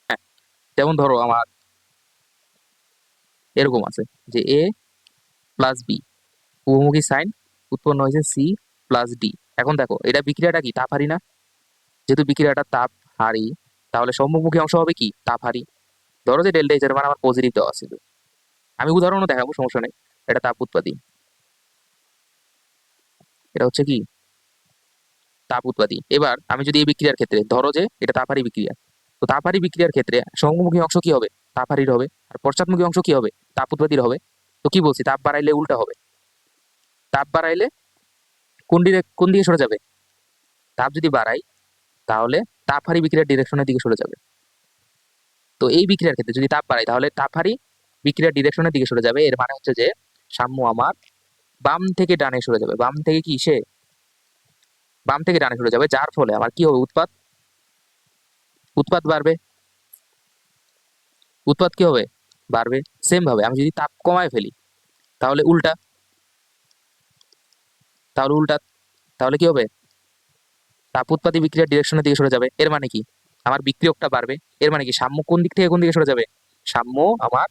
হ্যাঁ, যেমন ধরো আমার এরকম আছে যে এ প্লাস বি উভমুখী সাইন উৎপন্ন হয়েছে সি প্লাস ডি। এখন দেখো এটা বিক্রিয়াটা কি তাপ হারি না? যেহেতু বিক্রিয়াটা তাপ হারি তাহলে সম্মুখমুখী অংশ হবে কি তাপ হারি। ধরো যে ডেল্টা এইচ এর মান আমার পজিটিভ দেওয়া ছিল, আমি উদাহরণও দেখাবো, সমস্যা নেই। এটা তাপ উৎপাদী, এটা হচ্ছে কি তাপ উৎপাদী। এবার আমি যদি এই বিক্রিয়ার ক্ষেত্রে ধরো যে এটা তাপহারী বিক্রিয়া, তো তাপহারী বিক্রিয়ার ক্ষেত্রে সম্মুখী অংশ কি হবে? তাপহারীর হবে। আর পশ্চাৎমুখী অংশ কি হবে? তাপ উৎপাদীর হবে। তো কি বলছি, তাপ বাড়াইলে উল্টা হবে। তাপ বাড়াইলে কোন দিকে সরে যাবে? তাপ যদি বাড়াই তাহলে তাপহারী বিক্রিয়ার ডিরেকশনের দিকে সরে যাবে। তো এই বিক্রিয়ার ক্ষেত্রে যদি তাপ বাড়াই তাহলে তাপহারী বিক্রিয়ার ডিরেকশনের দিকে সরে যাবে। এর মানে হচ্ছে যে সাম্য আমার বাম থেকে ডানে সরে যাবে, বাম থেকে কি সে বাম থেকে ডানে সরে যাবে, যার ফলে আমার কি হবে, উৎপাদ উৎপাদ বাড়বে। উৎপাদ কি হবে, বাড়বে। সেম ভাবে আমি যদি তাপ কমায় ফেলি তাহলে উল্টা, তাহলে উল্টা, তাহলে কি হবে, তাপ উৎপাদী বিক্রিয়ার ডিরেকশনের দিকে সরে যাবে। এর মানে কি, আমার বিক্রিয়কটা বাড়বে। এর মানে কি, সাম্য কোন দিক থেকে কোন দিকে সরে যাবে, সাম্য আমার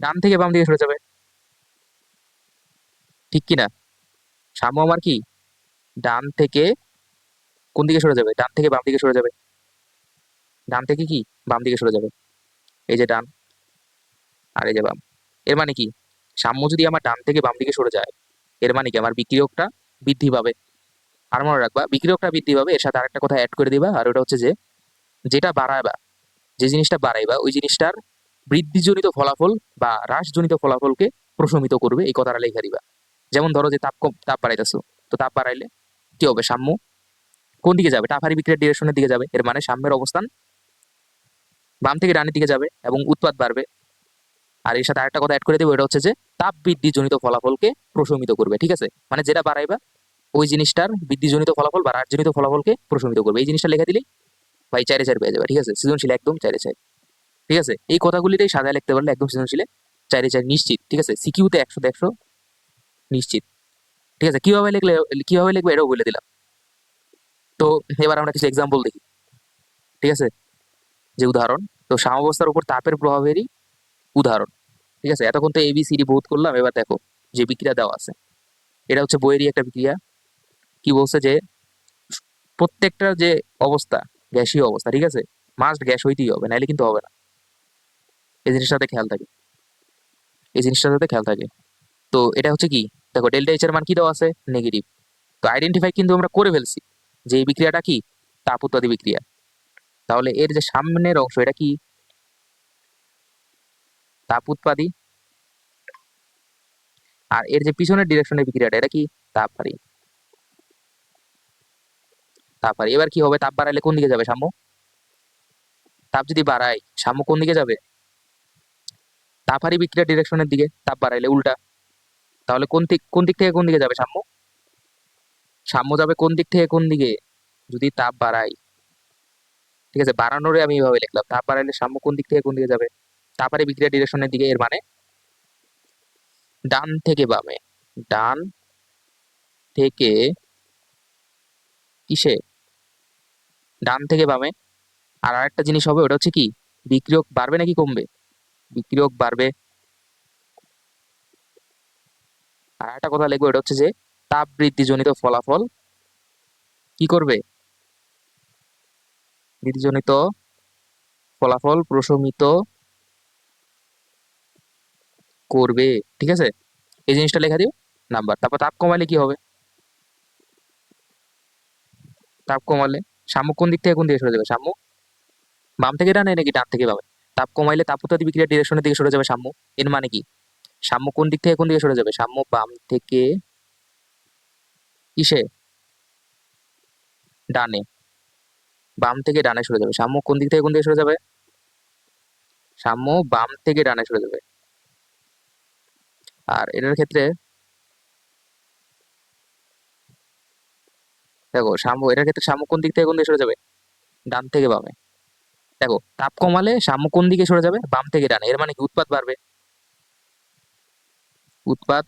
ডান থেকে বাম দিকে সরে যাবে, ঠিক কি না? সাম্য আমার কি ডান থেকে কোন দিকে সরে যাবে, ডান থেকে বাম দিকে সরে যাবে, ডান থেকে কি বাম দিকে সরে যাবে। এই যে ডান আর এই যে বাম। এর মানে কি, সাম্য যদি আমার ডান থেকে বাম দিকে সরে যায়, এর মানে কি আমার বিক্রিয়কটা বৃদ্ধি পাবে। আর মনে রাখবা, বিক্রিয়কটা বৃদ্ধি পাবে, এর সাথে আরেকটা কথা অ্যাড করে দিবা, আর ওটা হচ্ছে যে যেটা বাড়াবা, যে জিনিসটা বাড়াইবা ওই জিনিসটার বৃদ্ধিজনিত ফলাফল বা হ্রাসজনিত ফলাফলকে প্রশমিত করবে, এই কথাটা লেখা দিবা। যেমন ধরো যে তাপ বাড়াইতেছো, তো তাপ বাড়াইলে কি হবে, সাম্য কোন দিকে যাবে, তাপ হারি বিক্রিয়ার ডিরেকশনের দিকে যাবে। এর মানে সাম্যের অবস্থান বাম থেকে ডানের দিকে যাবে এবং উৎপাদ বাড়বে। আর এর সাথে আরেকটা কথা অ্যাড করে দেবো, এটা হচ্ছে যে তাপ বৃদ্ধিজনিত ফলাফলকে প্রশমিত করবে। ঠিক আছে, মানে যেটা বাড়াইবা ওই জিনিসটার বৃদ্ধিজনিত ফলাফল বা হ্রাসজনিত ফলাফলকে প্রশমিত করবে। এই জিনিসটা লেখা দিলেই ভাই 4/4 পেয়ে যাবে। ঠিক আছে, সৃজনশীল একদম 4/4। ঠিক আছে, এই কথাগুলিতেই সাজায় লিখতে পারলে একদম সৃজনশীলে 4/4 নিশ্চিত। ঠিক আছে, সিকিউতে 100-100 নিশ্চিত। ঠিক আছে, কিভাবে লিখবে এটাও বলে দিলাম। তো এবার আমরা কিছু এক্সাম্পল দেখি। ঠিক আছে, যে উদাহরণ, তো সাম্যাবস্থার উপর তাপের প্রভাবেরই উদাহরণ। ঠিক আছে, এতক্ষণ তো ABCD বোধ করলাম। এবার দেখো যে বিক্রিয়া দেওয়া আছে, এটা হচ্ছে বইয়েরই একটা বিক্রিয়া। কি বলছে যে প্রত্যেকটা যে অবস্থা গ্যাসীয় অবস্থা, ঠিক আছে, মাস্ট গ্যাস হইতেই হবে, নাইলে কিন্তু হবে না। এই জিনিসটাতে খেয়াল থাকে, এই জিনিসটাতে খেয়াল থাকে। তো এটা হচ্ছে কি, দেখো ডেল্টা এইচ এর মান কি দেওয়া আছে, নেগেটিভ। তো আইডেন্টিফাই কিন্তু আমরা করে ফেলছি যে এই বিক্রিয়াটা কি, তাপ উৎপাদী বিক্রিয়া। তাহলে এর যে সামনের অংশ, এটা কি তাপ উৎপাদী, আর এর যে পিছনের ডিরেকশনের বিক্রিয়াটা, এটা কি তাপ হারি। তাপ হারি। এবার কি হবে, তাপ বাড়াইলে কোন দিকে যাবে, সাম্য। তাপ যদি বাড়াই, সাম্য কোন দিকে যাবে, তাপ হারি বিক্রিয়ার ডিরেকশনের দিকে। তাপ বাড়াইলে উল্টা, তাহলে কোন দিক থেকে কোন দিকে যাবে, সাম্য। সাম্য যাবে কোন দিক থেকে কোন দিকে, যদি তাপ বাড়াই। ঠিক আছে, বাড়ানোরে আমি এইভাবে লিখলাম, তাপ বাড়াইলে সাম্য কোন দিক থেকে কোন দিকে যাবে, তাপ হারি বিক্রিয়ার ডিরেকশনের দিকে। এর মানে ডান থেকে বামে, ডান থেকে কিসে, ডান থেকে বামে। আর আরেকটা জিনিস হবে, ওটা হচ্ছে কি, বিক্রিয়ক বাড়বে নাকি কমবে, বিক্রিয়ক বাড়বে। আর একটা কথা লিখবো, এটা হচ্ছে যে তাপ বৃদ্ধিজনিত ফলাফল কি করবে, বৃদ্ধিজনিত ফলাফল প্রশমিত করবে। ঠিক আছে, এই জিনিসটা লেখা দিও নাম্বার। তারপর তাপ কমালে কি হবে, তাপ কমালে সাম্য কোন দিক থেকে কোন দিকে সরে যাবে, সাম্য বাম থেকে ডানে নাকি ডান থেকে বামে। তাপ কমাইলে তাপ উৎপাদী বিক্রিয়ার ডিরেকশনের দিকে সরে যাবে সাম্য। এর মানে কি, সাম্য কোন দিক থেকে কোন দিকে সরে যাবে, সাম্য বাম থেকে কিসে, ডানে, বাম থেকে ডানে সরে যাবে। সাম্য কোন দিক থেকে কোন দিকে সরে যাবে, সাম্য বাম থেকে ডানে সরে যাবে। আর এটার ক্ষেত্রে দেখো, এটার ক্ষেত্রে সাম্য কোন দিক থেকে কোন দিকে সরে যাবে, ডান থেকে বামে। দেখো, তাপ কমালে সাম্য কোন দিকে সরে যাবে, বাম থেকে ডানে। এর মানে কি, উৎপাদ বাড়বে, উৎপাদ।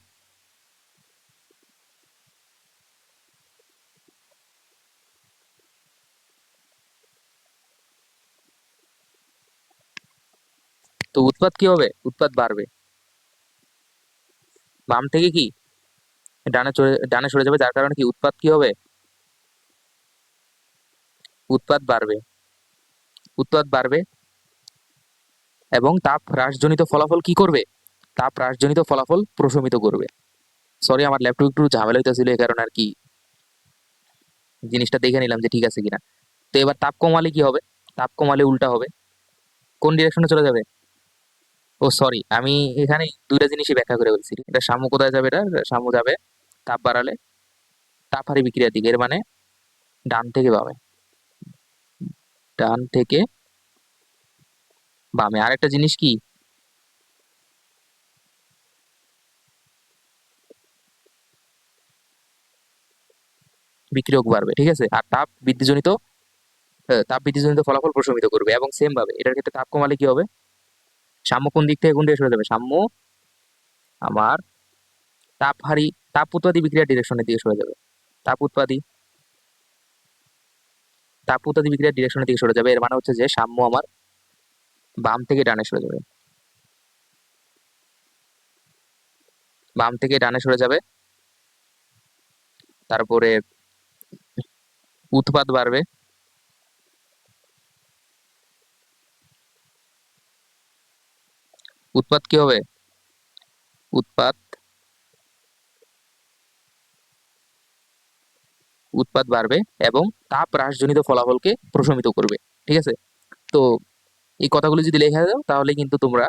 তো উৎপাদ কি হবে, উৎপাদ বাড়বে। বাম থেকে কি ডানে সরে যাবে, যার কারণে কি উৎপাদ কি হবে, উৎপাদ বাড়বে, উৎপাদ বাড়বে। এবং তাপ হ্রাসজনিত ফলাফল কি করবে, তাপ হ্রাসজনিত ফলাফল প্রশমিত করবে। সরি, আমার ল্যাপটপ একটু ঝামেলা হইতেছিল, এই কারণে আর কি জিনিসটা দেখে নিলাম যে ঠিক আছে কিনা। তো এবার তাপ কমালে কি হবে, তাপ কমালে উল্টা হবে, কোন ডিরেকশনে চলে যাবে। ও সরি, আমি এখানে দুইটা জিনিসই ব্যাখ্যা করে বলছি। এটা সাম্য কোথায় যাবে, এটা সাম্য যাবে তাপ বাড়ালে তাপ হারি বিক্রিয়ার দিকে। এর মানে ডান থেকে বামে, ডান থেকে বামে। আরেকটা জিনিস কি, বিক্রিয়ক বাড়বে, ঠিক আছে। আর তাপ বৃদ্ধিজনিত ফলাফল প্রশমিত করবে। এবং সেম ভাবে এটার ক্ষেত্রে তাপ কমালে কি হবে, সাম্য কোন দিক থেকে কোন দিকে সরে যাবে, সাম্য আমার তাপ হারি তাপ উৎপাদী বিক্রিয়ার ডিরেকশনের দিকে সরে যাবে। তাপ উৎপাদী তাপ উৎপাদী বিক্রিয়ার ডিরেকশনের দিকে সরে যাবে। এর মানে হচ্ছে যে সাম্য আমার বাম থেকে ডানে সরে যাবে, বাম থেকে ডানে সরে যাবে। তারপরে উৎপাদ বাড়বে, উৎপাদ কি হবে, উৎপাদ উৎপাদ বাড়বে এবং তাপ হ্রাসজনিত ফলাফলকে প্রশমিত করবে, ঠিক আছে। তো এই কথাগুলো যদি লেখা দাও তাহলে কিন্তু তোমরা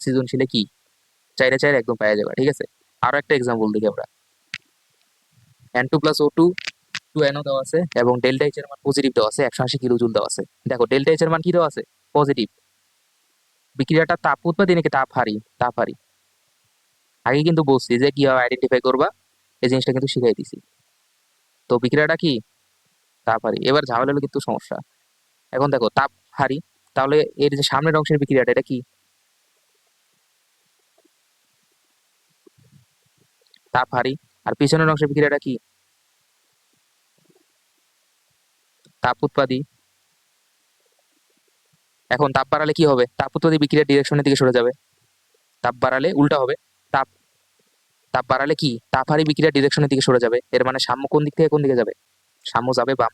সৃজনশীলে কি চাইরে চাইরে একদম পাওয়া যাবে, ঠিক আছে। আরো একটা এক্সাম্পল দেখি আমরা। N2+O2 2NO দেওয়া আছে এবং ডেল্টা এইচ এর মান পজিটিভ দেওয়া আছে, 180 কিলো জুল দেওয়া আছে। দেখো ডেল্টা এইচ এর মান কি দেওয়া আছে, পজিটিভ। বিক্রিয়াটা তাপ উৎপাদী নাকি তাপ হারি, তাপ হারি। আগে কিন্তু বলছি যে কিভাবে আইডেন্টিফাই করবা, এই জিনিসটা কিন্তু শিখাই দিছি। তো বিক্রিয়াটা কি, তাপ হারি। এবার ঝামেলা হলো কিন্তু সমস্যা। এখন দেখো তাপ হারি, তাহলে এর যে সামনের অংশের বিক্রিয়াটা এটা কি, তাপ হারি। আর পিছনের অংশের বিক্রিয়াটা কি, তাপ উৎপাদী। এখন তাপ বাড়ালে কি হবে, তাপ উৎপাদী বিক্রিয়ার ডিরেকশনের দিকে সরে যাবে। তাপ বাড়ালে উল্টা হবে, তাপ তাপ বাড়ালে কি, তাপ হারি বিক্রিয়ার ডিরেকশনের দিকে সরে যাবে। এর মানে সাম্য কোন দিক থেকে কোন দিকে যাবে, সাম্য যাবে বাম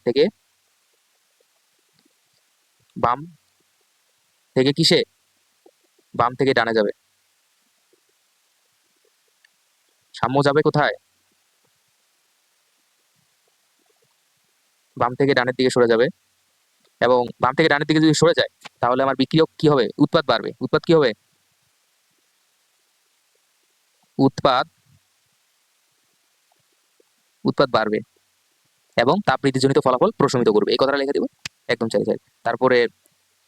থেকে কিসে, বাম থেকে ডানে যাবে। সাম্য যাবে কোথায়, বাম থেকে ডানের দিকে সরে যাবে। এবং বাম থেকে ডানের দিকে যদি সরে যায় তাহলে আমার বিক্রিয়ক কি হবে, উৎপাদ বাড়বে। উৎপাদ কি হবে, উৎপাদ উৎপাদ বাড়বে এবং তাপ বৃদ্ধিজনিত ফলাফল প্রশমিত করবে। এই কথাটা লিখে দিব একদম চাই চাই। তারপরে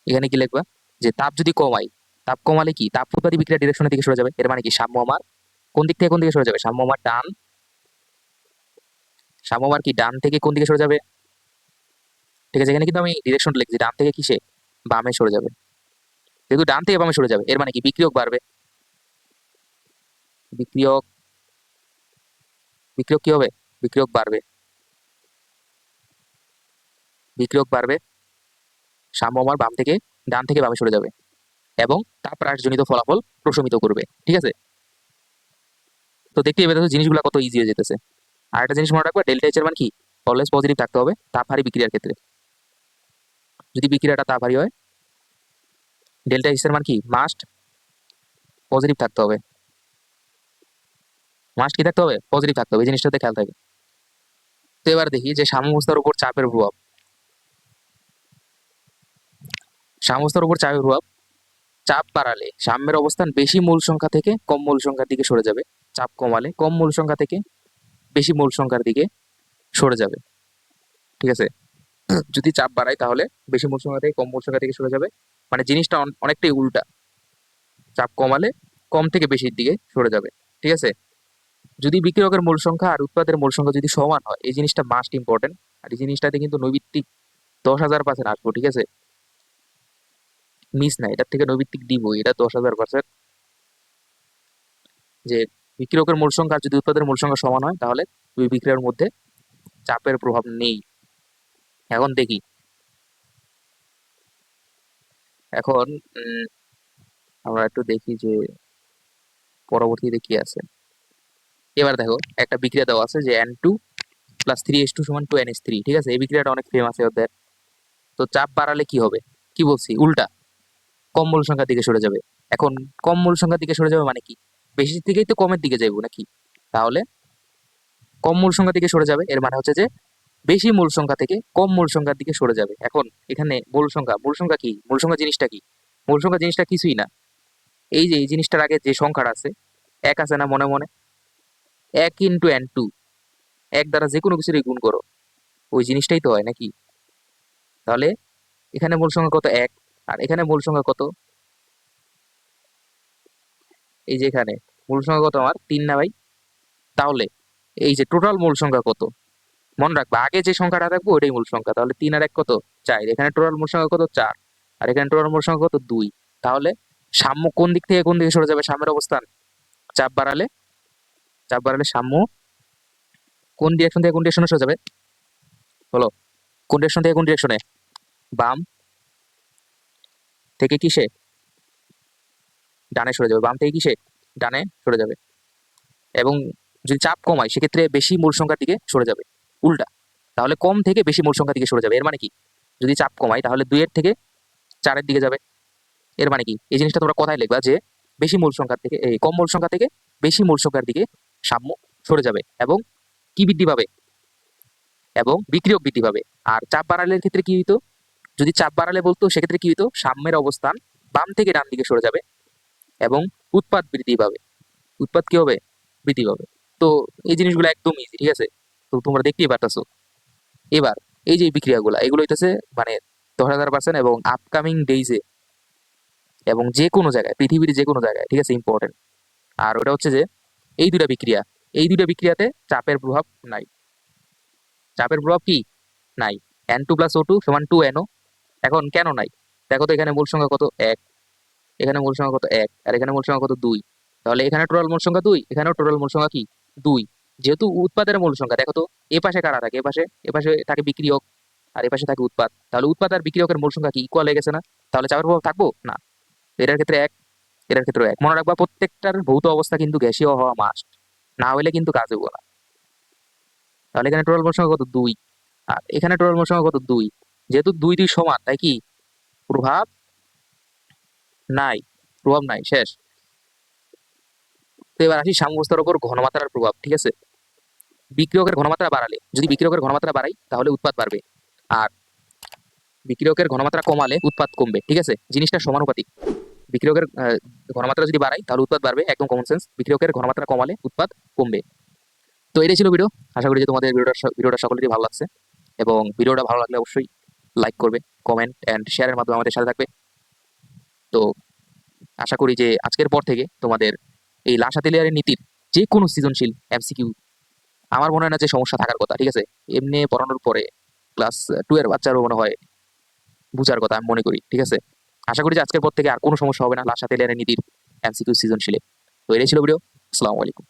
এখানে কি লিখবা, যে তাপ যদি কমাই, তাপ কমালে কি, তাপ উৎপাদী বিক্রিয়ার ডিরেকশনের দিকে সরে যাবে। এর মানে কি, সাম্য আমার কোন দিক থেকে কোন দিকে সরে যাবে, সাম্য আমার সাম্য আমার কি ডান থেকে কোন দিকে সরে যাবে, ঠিক আছে। এখানে কিন্তু আমি ডিরেকশনটা লিখছি, ডান থেকে কিসে, বামে সরে যাবে। যেহেতু ডান থেকে বামে সরে যাবে এর মানে কি, বিক্রিয়ক বাড়বে। বিক্রিয়ক বিক্রিয়ক কি হবে, বিক্রিয়ক বাড়বে, বিক্রিয়ক বাড়বে। সাম্য আমার বাম থেকে ডান থেকে বামে সরে যাবে এবং তাপ হ্রাসজনিত ফলাফল প্রশমিত করবে, ঠিক আছে। তো দেখতে এবার জিনিসগুলো কত ইজি হয়ে যেতেছে। আর একটা জিনিস মনে রাখবা, ডেল্টা এইচ এর মান কি, অলওয়েজ পজিটিভ থাকতে হবে তাপ হারি বিক্রিয়ার ক্ষেত্রে। যদি বিক্রিয়াটা তাপ হারি হয়, ডেল্টা এইচ এর মান কি, মাস্ট পজিটিভ থাকতে হবে, মাস্ট কি থাকতে হবে, পজিটিভ থাকতে হবে। এই জিনিসটাতে খেয়াল থাকে। তো এবার দেখি যে সাম্যাবস্থার উপর চাপের প্রভাব, সাম্যাবস্থার উপর চাপের প্রভাব। চাপ বাড়ালে সাম্যের অবস্থান বেশি মূল সংখ্যা থেকে কম মূল সংখ্যার দিকে সরে যাবে। চাপ কমালে কম মূল সংখ্যা থেকে বেশি মূল সংখ্যার দিকে সরে যাবে, ঠিক আছে। যদি চাপ বাড়ায় তাহলে বেশি মূল সংখ্যা থেকে কম মূল সংখ্যা থেকে সরে যাবে, মানে জিনিসটা অনেকটাই উল্টা। চাপ কমালে কম থেকে বেশির দিকে সরে যাবে, ঠিক আছে। যদি বিক্রিয়কের মূল সংখ্যা আর উৎপাদের মূল সংখ্যা যদি সমান হয়, এই জিনিসটা মাস্ট ইম্পর্টেন্ট। আর এই জিনিসটাতে কিন্তু নৈবিত্তিক 10,000% আসবো, ঠিক আছে। মিস না, এটার থেকে নৈবিত্তিক দিব, এটা 10,000%। যে বিক্রিয়কের মূল সংখ্যা আর যদি উৎপাদের মূল সংখ্যা সমান হয় তাহলে দুই বিক্রিয়ার মধ্যে চাপের প্রভাব নেই। এখন দেখি, এখন আমরা একটু দেখি যে পরবর্তীতে কি আছে। এবার দেখো একটা বিক্রিয়া দেওয়া আছে যে N2+3H2 = 2NH3, ঠিক আছে। এই বিক্রিয়াটা অনেক ফেমাস ওদের। তো চাপ বাড়ালে কি হবে, কি বলছি, উল্টা, কম মূল সংখ্যার দিকে সরে যাবে। এখন কম মূল সংখ্যার দিকে সরে যাবে মানে কি, বেশির দিকেই তো কমের দিকে যাইবো নাকি, তাহলে কম মূল সংখ্যা দিকে সরে যাবে। এর মানে হচ্ছে যে বেশি মূল সংখ্যা থেকে কম মূল সংখ্যার দিকে সরে যাবে। এখন এখানে মূল সংখ্যা কি, মূল সংখ্যা জিনিসটা কি, মূল সংখ্যা জিনিসটা কিছুই না। এই যে এই জিনিসটার আগে যে সংখ্যাটা আছে, এক আছে না মনে মনে, 1 × N2, এক দ্বারা যে কোনো কিছুরই গুণ করো, ওই জিনিসটাই তো হয় নাকি। তাহলে এখানে মূল সংখ্যা কত, 1। আর এখানে মূল সংখ্যা কত, এই যে এখানে মূল সংখ্যা কত আমার 3 না ভাই। তাহলে এই যে টোটাল মূল সংখ্যা কত, মনে রাখবা আগে যে সংখ্যাটা থাকবে ওইটাই মূল সংখ্যা। তাহলে 3 আর 1 কত? 4। এখানে টোটাল মূল সংখ্যা কত? 4। আর এখানে টোটাল মূল সংখ্যা কত? 2। তাহলে সাম্য কোন দিক থেকে কোন দিকে সরে যাবে? সাম্যের অবস্থান চাপ বাড়ালে সাম্য কোন ডিরেকশন থেকে কোন ডিরেকশনে সরে যাবে? বলো, কোন ডিরেকশন থেকে কোন ডিরেকশনে? বাম থেকে কিসে? ডানে সরে যাবে। বাম থেকে কিসে? ডানে সরে যাবে। এবং যদি চাপ কমায় সেক্ষেত্রে বেশি মূল সংখ্যার দিকে সরে যাবে। উল্টা, তাহলে কম থেকে বেশি মূল সংখ্যার দিকে সরে যাবে। এর মানে কি? যদি চাপ কমায় তাহলে 2 এর থেকে 4 এর দিকে যাবে। এর মানে কি? এই জিনিসটা তোমরা কথায় লিখবা যে বেশি মূল সংখ্যার থেকে কম মূল সংখ্যা থেকে বেশি মূল সংখ্যার দিকে সাম্য সরে যাবে এবং কি বৃদ্ধি পাবে? এবং বিক্রিয়ক বৃদ্ধি পাবে। আর চাপ বাড়ালের ক্ষেত্রে কি হইতো? যদি চাপ বাড়ালে বলতো সেক্ষেত্রে কি হইতো? সাম্যের অবস্থান বাম থেকে ডান দিকে সরে যাবে এবং উৎপাদ বৃদ্ধি পাবে। উৎপাদ কি হবে? বৃদ্ধি পাবে। তো এই জিনিসগুলো একদম ইজি, ঠিক আছে? তো তোমরা দেখতেই পারতেছো। এবার এই যে বিক্রিয়াগুলা এগুলো হইতেছে মানে 10,000% এবং আপকামিং ডেইজে এবং যে কোনো জায়গায়, পৃথিবীর যে কোনো জায়গায়, ঠিক আছে, ইম্পর্টেন্ট। আর ওটা হচ্ছে যে এই দুইটা বিক্রিয়াতে চাপের প্রভাব নাই। চাপের প্রভাব কি? নাই। N2+O2 সমান 2NO। এখন কেন নাই? দেখো তো এখানে মূল সংখ্যা কত? 1। এখানে মূল সংখ্যা কত? 1। আর এখানে মূল সংখ্যা কত? 2। তাহলে এখানে টোটাল মূল সংখ্যা 2, এখানেও টোটাল মূল সংখ্যা কি? 2। যেহেতু উৎপাদের মূল সংখ্যা, দেখো তো এ পাশে কারা থাকে? এ পাশে থাকে বিক্রিয়ক আর এ পাশে থাকে উৎপাদ। তাহলে উৎপাদ আর বিক্রিয়কের মূল সংখ্যা কি ইকুয়াল হয়ে গেছে না? তাহলে চাপের প্রভাব থাকবো না। এটার ক্ষেত্রে 1, এটার ক্ষেত্রে 1। মনে রাখবা প্রত্যেকটার ভৌত অবস্থা কিন্তু গ্যাসীয় হওয়া মাস্ট, না হলে কিন্তু কাজ হইব না। তাহলে এখানে টোটাল মূল সংখ্যা কত? 2। আর এখানে টোটাল মূল সংখ্যা কত? 2। যেহেতু 2 2 সমান, তাই কি প্রভাব নাই? প্রভাব নাই, শেষ। তো এবার আসি সাম্যাবস্থার উপর ঘনমাত্রার প্রভাব, ঠিক আছে? বিক্রিয়কের ঘনমাত্রা বাড়ালে, যদি বিক্রিয়কের ঘনমাত্রা বাড়াই তাহলে উৎপাদ বাড়বে, আর বিক্রিয়কের ঘনমাত্রা কমালে উৎপাদ কমবে, ঠিক আছে? জিনিসটা সমানুপাতিক। বিক্রিয়কের ঘনমাত্রা যদি বাড়াই তাহলে উৎপাদ বাড়বে, একদম কমন সেন্স। বিক্রিয়কের ঘনমাত্রা কমালে উৎপাদ কমবে। তো এটাই ছিল ভিডিও। আশা করি যে তোমাদের ভিডিওটা সকলেরই ভালো লাগছে এবং ভিডিওটা ভালো লাগলে অবশ্যই লাইক করবে, কমেন্ট এন্ড শেয়ারের মাধ্যমে আমাদের সাথে থাকবে। তো আশা করি যে আজকের পর থেকে তোমাদের এই লাসাতেলিয়ারের নীতির যে কোনো সৃজনশীল এমসিকিউ আমার মনে হয় না যে সমস্যা থাকার কথা, ঠিক আছে? এমনি পড়ানোর পরে ক্লাস 2 এর বাচ্চারও মনে হয় বুঝার কথা, আমি মনে করি, ঠিক আছে? আশা করি যে আজকের পর থেকে আর কোনো সমস্যা হবে না লাসাতেলিয়ারের নীতির এমসিকিউ সৃজনশীলে। তো এটাই ছিল ভিডিও। আসসালামু আলাইকুম।